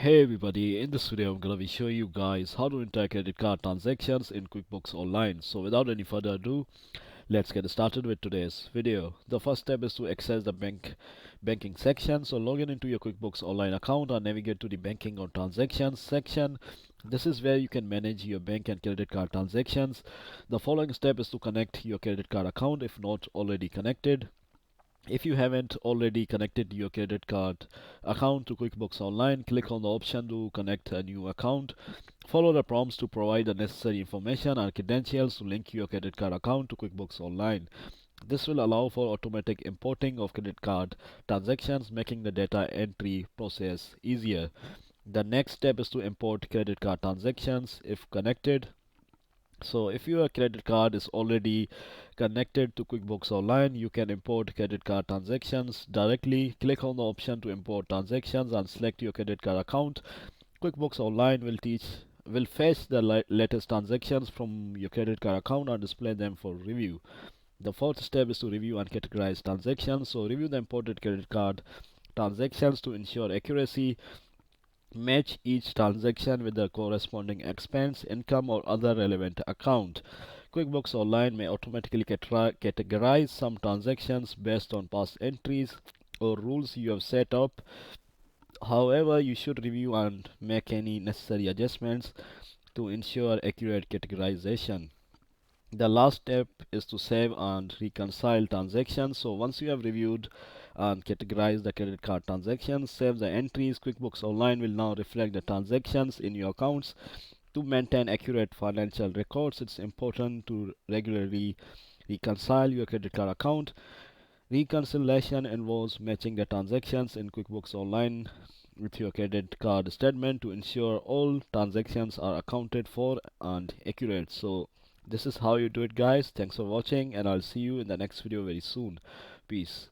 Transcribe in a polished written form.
Hey everybody, in this video I'm gonna be showing you guys how to enter credit card transactions in QuickBooks Online. So without any further ado, let's get started with today's video. The first step is to access the banking section. So log in into your QuickBooks Online account and navigate to the banking or transactions section. This is where you can manage your bank and credit card transactions. The following step is to connect your credit card account if not already connected. If you haven't already connected your credit card account to QuickBooks Online, click on the option to connect a new account. Follow the prompts to provide the necessary information and credentials to link your credit card account to QuickBooks Online. This will allow for automatic importing of credit card transactions, making the data entry process easier. The next step is to import credit card transactions if connected. So if your credit card is already connected to QuickBooks Online, you can import credit card transactions directly. Click on the option to import transactions and select your credit card account. QuickBooks Online will fetch the latest transactions from your credit card account and display them for review. The fourth step is to review and categorize transactions. So review the imported credit card transactions to ensure accuracy. Match each transaction with the corresponding expense, income, or other relevant account. QuickBooks Online may automatically categorize some transactions based on past entries or rules you have set up. However, you should review and make any necessary adjustments to ensure accurate categorization. The last step is to save and reconcile transactions. So once you have reviewed and categorized the credit card transactions, save the entries. QuickBooks Online will now reflect the transactions in your accounts. To maintain accurate financial records, it's important to regularly reconcile your credit card account. Reconciliation involves matching the transactions in QuickBooks Online with your credit card statement to ensure all transactions are accounted for and accurate. So this is how you do it, guys. Thanks for watching, and I'll see you in the next video very soon. Peace.